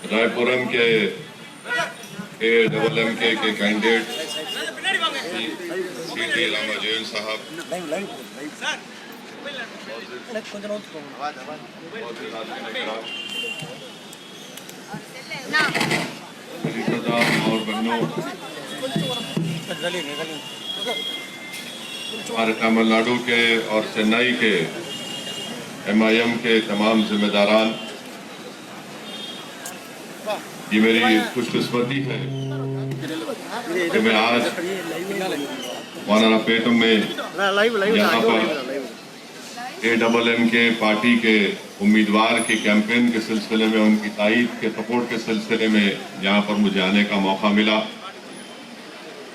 रायपुरम के AMMK के candidate CT रामाजोयन साहब, और बहनों, हमारे तमिलनाडु के और चेन्नई के MIM के तमाम जिम्मेदारान, ये मेरी खुशकिस्मती है कि मैं आज वानारापेटम में यहाँ पर AMMK पार्टी के उम्मीदवार के कैंपेन के सिलसिले में, उनकी ताईद के सपोर्ट के सिलसिले में यहाँ पर मुझे आने का मौका मिला।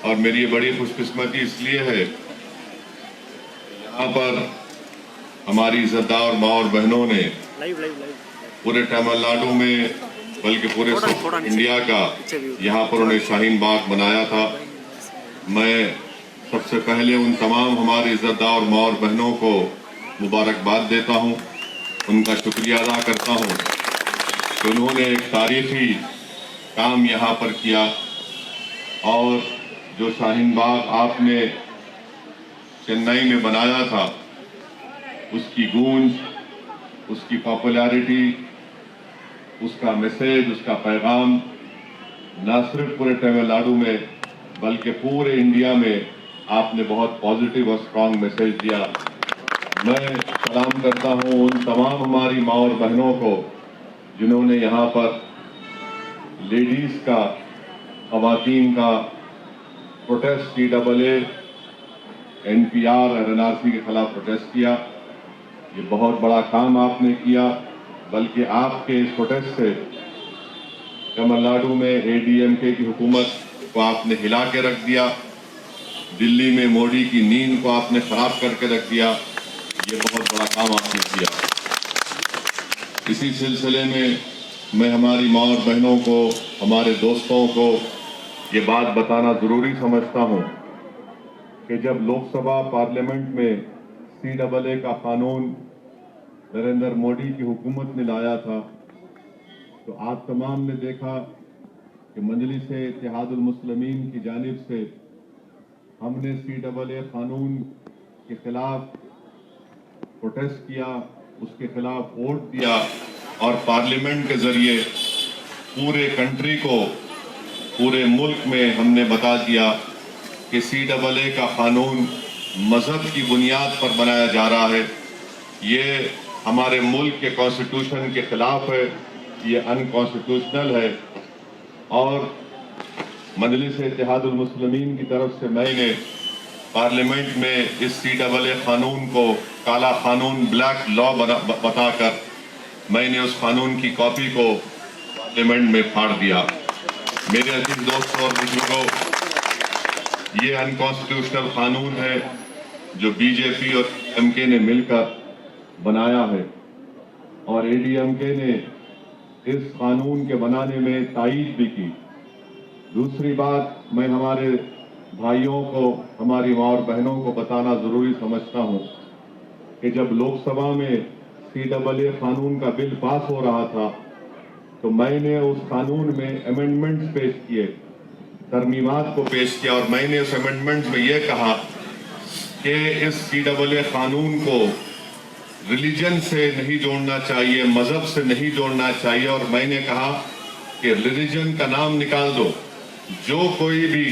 और मेरी ये बड़ी खुशकिस्मती इसलिए है, यहाँ पर हमारी इज्जतदार माँ और बहनों ने पूरे तमिलनाडु में बल्कि पूरे इंडिया का यहाँ पर उन्हें शाहीन बाग बनाया था। मैं सबसे पहले उन तमाम हमारे इज्जतदार माँ और बहनों को मुबारकबाद देता हूँ, उनका शुक्रिया अदा करता हूँ कि उन्होंने एक तारीखी काम यहाँ पर किया। और जो शाहीन बाग आपने चेन्नई में बनाया था, उसकी गूंज, उसकी पॉपुलैरिटी, उसका मैसेज, उसका पैगाम न सिर्फ पूरे तमिलनाडु में बल्कि पूरे इंडिया में आपने बहुत पॉजिटिव और स्ट्रांग मैसेज दिया। मैं सलाम करता हूं उन तमाम हमारी माँ और बहनों को जिन्होंने यहाँ पर लेडीज का, खवातीन का प्रोटेस्ट, CAA, NPR और NRC के खिलाफ प्रोटेस्ट किया। ये बहुत बड़ा काम आपने किया, बल्कि आपके इस प्रोटेस्ट से तमिलनाडु में AMMK की हुकूमत को आपने हिला के रख दिया, दिल्ली में मोदी की नींद को आपने खराब करके रख दिया। ये बहुत बड़ा काम आपने किया। इसी सिलसिले में मैं हमारी माँ और बहनों को, हमारे दोस्तों को ये बात बताना जरूरी समझता हूँ कि जब लोकसभा पार्लियामेंट में CAA का कानून नरेंद्र मोदी की हुकूमत ने लाया था, तो आप तमाम ने देखा कि मजलिस-ए-इत्तेहादुल मुस्लिमीन की जानिब से हमने CAA कानून के खिलाफ प्रोटेस्ट किया, उसके खिलाफ वोट दिया और पार्लियामेंट के जरिए पूरे कंट्री को, पूरे मुल्क में हमने बता दिया कि CAA का कानून मजहब की बुनियाद पर बनाया जा रहा है, ये हमारे मुल्क के कॉन्स्टिट्यूशन के खिलाफ है, ये अनकॉन्स्टिट्यूशनल है। और मजलिस-ए-इत्तेहादुल मुस्लिमीन की तरफ से मैंने पार्लियामेंट में इस CAA कानून को काला कानून, ब्लैक लॉ बताकर मैंने उस कानून की कॉपी को पार्लियामेंट में फाड़ दिया। मेरे अजीज दोस्तों और बुजुर्गों, ये अनकॉन्स्टिट्यूशनल कानून है जो BJP और AMMK ने मिलकर बनाया है, और AMMK ने इस कानून के बनाने में ताईद भी की। दूसरी बात, मैं हमारे भाइयों को, हमारी माँ और बहनों को बताना जरूरी समझता हूँ कि जब लोकसभा में CAA कानून का बिल पास हो रहा था, तो मैंने उस कानून में अमेंडमेंट्स पेश किए, तरमीमात को पेश किया, और मैंने उस अमेंडमेंट्स में यह कहा कि इस CAA कानून को रिलीजन से नहीं जोड़ना चाहिए, मजहब से नहीं जोड़ना चाहिए। और मैंने कहा कि रिलीजन का नाम निकाल दो, जो कोई भी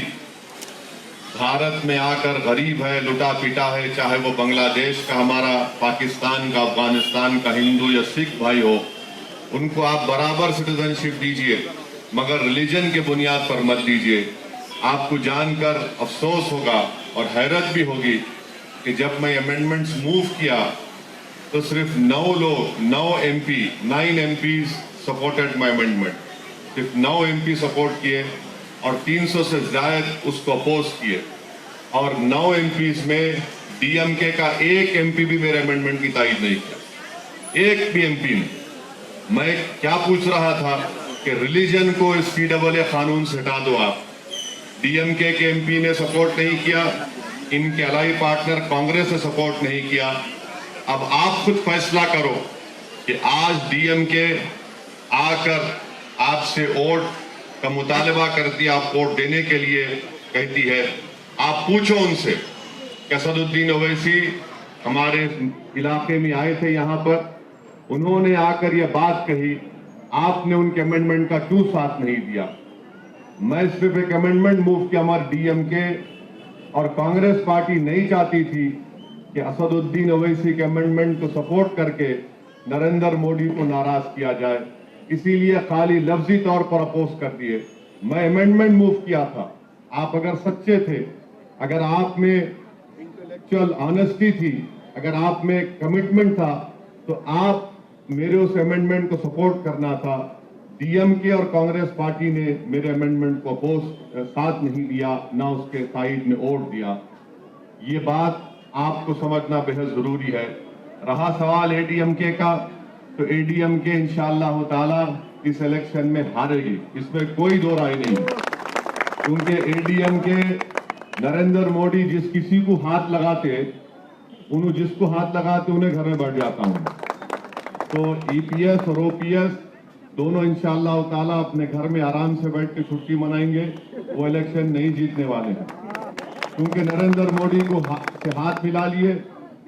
भारत में आकर गरीब है, लुटा पिटा है, चाहे वो बांग्लादेश का, हमारा पाकिस्तान का, अफगानिस्तान का हिंदू या सिख भाई हो, उनको आप बराबर सिटीजनशिप दीजिए, मगर रिलीजन के बुनियाद पर मत दीजिए। आपको जानकर अफसोस होगा और हैरत भी होगी कि जब मैं अमेंडमेंट्स मूव किया तो सिर्फ 9 MPs सपोर्टेड माई अमेंडमेंट, सिर्फ 9 MP सपोर्ट किए और 300 से ज्यादा उसको अपोज किए, और 9 MPs में DMK का एक MP भी मेरे अमेंडमेंट की ताईद नहीं किया, एक भी MP ने। मैं क्या पूछ रहा था कि रिलीजन को इस CAA कानून से हटा दो आप। DMK के MP ने सपोर्ट नहीं किया, इनके अलाई पार्टनर कांग्रेस ने सपोर्ट नहीं किया। अब आप खुद फैसला करो कि आज DMK आकर आपसे वोट का मुतालबा करती है, आप वोट देने के लिए कहती है। आप पूछो उनसे कि असदुद्दीन ओवैसी हमारे इलाके में आए थे, यहाँ पर उन्होंने आकर यह बात कही, आपने उनके अमेंडमेंट का क्यों साथ नहीं दिया। मैं सिर्फ एक अमेंडमेंट मूव किया, हमारे डीएमके और कांग्रेस पार्टी नहीं चाहती थी कि असदुद्दीन ओवैसी के अमेंडमेंट को सपोर्ट करके नरेंद्र मोदी को नाराज किया जाए, इसीलिए खाली लफ्जी तौर पर अपोज कर दिए। मैं अमेंडमेंट मूव किया था। आप अगर सच्चे थे, अगर आप में इंटेलेक्चुअल ऑनेस्टी थी, अगर आप में कमिटमेंट था, तो आप मेरे उस अमेंडमेंट को सपोर्ट करना था। डीएमके और कांग्रेस पार्टी ने मेरे अमेंडमेंट को अपोज साथ नहीं दिया, ना उसके साइड में वोट दिया। ये बात आपको समझना बेहद जरूरी है। रहा सवाल एडीएमके का, तो एडीएमके इंशाअल्लाह ताला इस इलेक्शन में हारेगी, इसमें कोई दो राय नहीं, क्योंकि एडीएमके नरेंद्र मोदी जिस किसी को हाथ लगाते, जिसको हाथ लगाते उन्हें घर में बैठ जाता हूं। तो ईपीएस और ओपीएस दोनों इंशाअल्लाह ताला अपने घर में आराम से बैठ के छुट्टी मनाएंगे, वो इलेक्शन नहीं जीतने वाले हैं, क्योंकि नरेंद्र मोदी को से हाथ मिला लिए।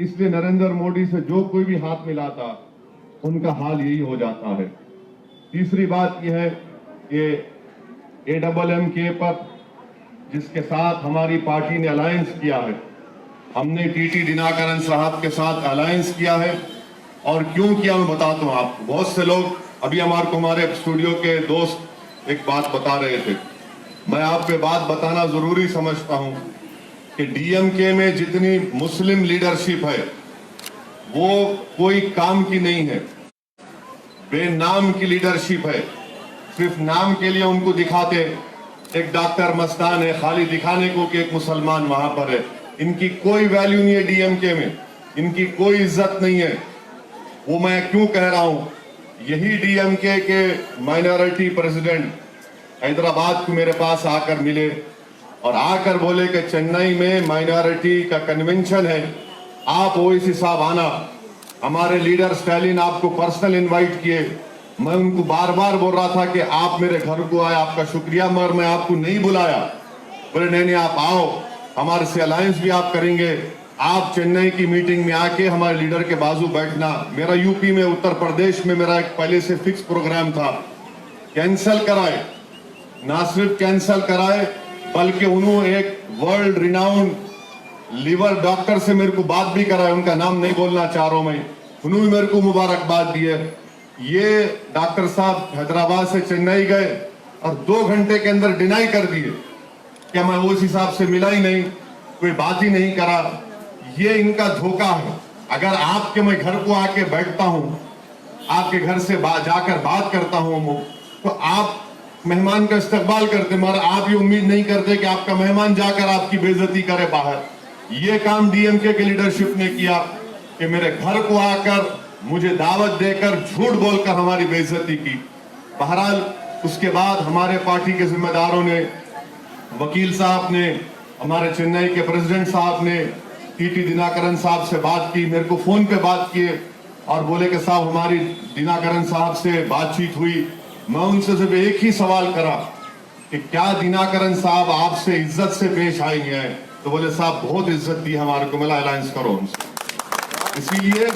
इसलिए नरेंद्र मोदी से जो कोई भी हाथ मिलाता, उनका हाल यही हो जाता है। तीसरी बात यह है कि एडबलएमके पर जिसके साथ हमारी पार्टी ने अलायंस किया है, हमने टीटी दिनाकरन साहब के साथ अलायंस किया है। और क्यों किया मैं बताता हूं आपको। बहुत से लोग अभी हमारे स्टूडियो के दोस्त एक बात बता रहे थे, मैं आप पे बात बताना जरूरी समझता हूं कि डीएमके में जितनी मुस्लिम लीडरशिप है वो कोई काम की नहीं है, बेनाम की लीडरशिप है। सिर्फ नाम के लिए उनको दिखाते, एक डॉक्टर मस्तान है खाली दिखाने को कि एक मुसलमान वहां पर है। इनकी कोई वैल्यू नहीं है डीएमके में, इनकी कोई इज्जत नहीं है। वो मैं क्यों कह रहा हूं, यही डीएमके के माइनॉरिटी प्रेसिडेंट हैदराबाद को मेरे पास आकर मिले और आकर बोले कि चेन्नई में माइनॉरिटी का कन्वेंशन है, आप ओवैसी साहब आना। हमारे लीडर स्टालिन आपको पर्सनल इनवाइट किए। मैं उनको बार बार बोल रहा था कि आप मेरे घर को आए, आपका शुक्रिया, मगर मैं आपको नहीं बुलाया। बोले नहीं आप आओ, हमारे से अलायंस भी आप करेंगे, आप चेन्नई की मीटिंग में आके हमारे लीडर के बाजू बैठना। मेरा यूपी में, उत्तर प्रदेश में मेरा एक पहले से फिक्स प्रोग्राम था, कैंसिल कराए, ना सिर्फ कैंसिल कराए बल्कि उन्होंने एक वर्ल्ड रिनाउंड लीवर डॉक्टर से मेरे को बात भी कराए, उनका नाम नहीं बोलना चाह रहा हूं मैं, उन्होंने मेरे को मुबारकबाद दिए। ये डॉक्टर साहब हैदराबाद से चेन्नई गए और 2 घंटे के अंदर डिनाई कर दिए कि मैं उस हिसाब से मिला ही नहीं, कोई बात ही नहीं करा। ये इनका धोखा है। अगर आपके मैं घर को आके बैठता हूं, आपके घर से जाकर बात करता हूं, तो आप मेहमान का इस्तकबाल करते, मगर आप ये उम्मीद नहीं करते कि आपका मेहमान जाकर आपकी बेइज्जती करे बाहर। ये काम डीएमके की लीडरशिप ने किया कि मेरे घर को आकर मुझे दावत देकर झूठ बोलकर हमारी बेइज्जती की। बहरहाल उसके बाद हमारे पार्टी के जिम्मेदारों ने, वकील साहब ने, हमारे चेन्नई के प्रेसिडेंट साहब ने टीटी दिनाकरन साहब से बात की, मेरे को फोन पे बात किए और बोले कि साहब हमारी दिनाकरन साहब से बातचीत हुई। मैं उनसे सिर्फ एक ही सवाल करा कि क्या दिनाकरन साहब आपसे इज्जत से पेश आएंगे? तो बोले साहब बहुत इज्जत दी हमारे को, मिला अलायंस करो उनसे। इसीलिए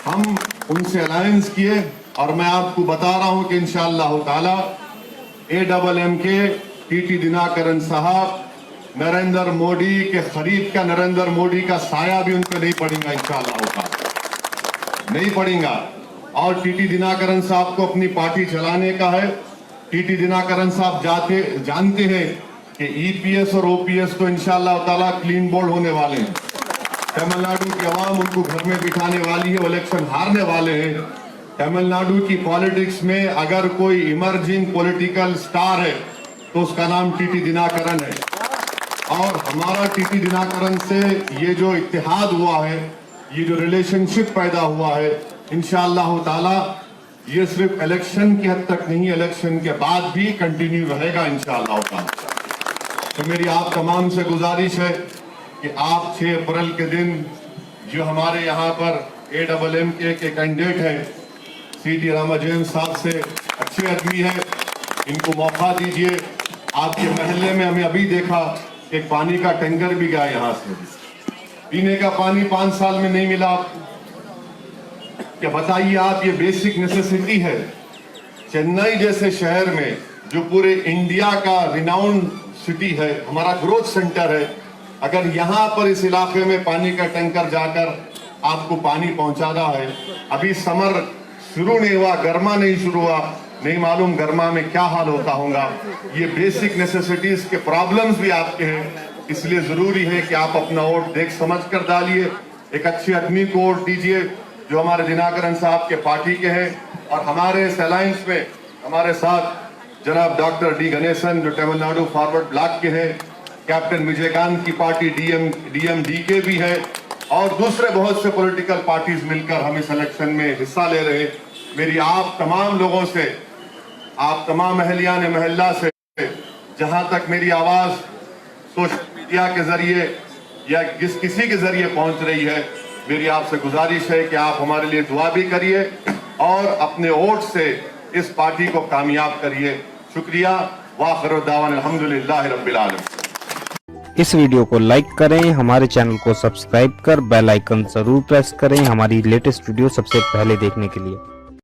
हम उनसे अलायंस किए और मैं आपको बता रहा हूं कि इंशाअल्लाह ताला एडबलएमके टीटी दिनाकरन साहब नरेंद्र मोदी के खरीद का, नरेंद्र मोदी का साया भी उन पर नहीं पड़ेगा इंशाअल्लाह ताला, नहीं पड़ेगा। और टीटी दिनाकरन साहब को अपनी पार्टी चलाने का है। टीटी दिनाकरन साहब जानते हैं कि ईपीएस और ओपीएस तो इंशाअल्लाह ताला क्लीन बोल्ड होने वाले हैं। तमिलनाडु की आवाम उनको घर में बिठाने वाली है, वो इलेक्शन हारने वाले हैं। तमिलनाडु की पॉलिटिक्स में अगर कोई इमर्जिंग पॉलिटिकल स्टार है तो उसका नाम टीटी दिनाकरन है। और हमारा टीटी दिनाकरन से ये जो इत्तेहाद हुआ है, ये जो रिलेशनशिप पैदा हुआ है, इंशाअल्लाह ताला ये सिर्फ इलेक्शन की हद तक नहीं, इलेक्शन के बाद भी कंटिन्यू रहेगा इंशाअल्लाह ताला। तो मेरी आप तमाम से गुजारिश है कि आप 6 अप्रैल के दिन जो हमारे यहाँ पर एडबलएमके के कैंडिडेट हैं सीटी रामाजन साहब से अच्छे आदमी है, इनको मौका दीजिए। आपके महल्ले में हमें अभी देखा कि पानी का टैंकर भी गया यहाँ से, पीने का पानी 5 साल में नहीं मिला आपको। क्या बताइए आप, ये बेसिक नेसेसिटी है। चेन्नई जैसे शहर में जो पूरे इंडिया का रिनाउंड सिटी है, हमारा ग्रोथ सेंटर है, अगर यहाँ पर इस इलाके में पानी का टैंकर जाकर आपको पानी पहुंचाना है, अभी समर शुरू नहीं हुआ, गर्मा नहीं शुरू हुआ, नहीं मालूम गर्मा में क्या हाल होता होगा। ये बेसिक नेसेसिटीज के प्रॉब्लम्स भी आपके हैं, इसलिए जरूरी है कि आप अपना वोट देख समझ कर डालिए, एक अच्छे आदमी को वोट दीजिए जो हमारे दिनाकरन साहब के पार्टी के हैं। और हमारे इस अलायंस में हमारे साथ जनाब डॉक्टर डी गणेशन जो तमिलनाडु फॉरवर्ड ब्लॉक के हैं, कैप्टन विजयकांत की पार्टी DMDK भी है, और दूसरे बहुत से पॉलिटिकल पार्टीज मिलकर हम इस इलेक्शन में हिस्सा ले रहे हैं। मेरी आप तमाम लोगों से, आप तमाम अहलियान महल्ला से, जहां तक मेरी आवाज सोशल मीडिया के जरिए या किसी के जरिए पहुंच रही है, मेरी आपसे गुजारिश है कि आप हमारे लिए दुआ भी करिए और अपने वोट से इस पार्टी को कामयाब करिए। शुक्रिया। वाखिर दावान अल्हम्दुलिल्लाह रब्बिल आलमीन। इस वीडियो को लाइक करें, हमारे चैनल को सब्सक्राइब कर बेल आइकन जरूर प्रेस करें हमारी लेटेस्ट वीडियो सबसे पहले देखने के लिए।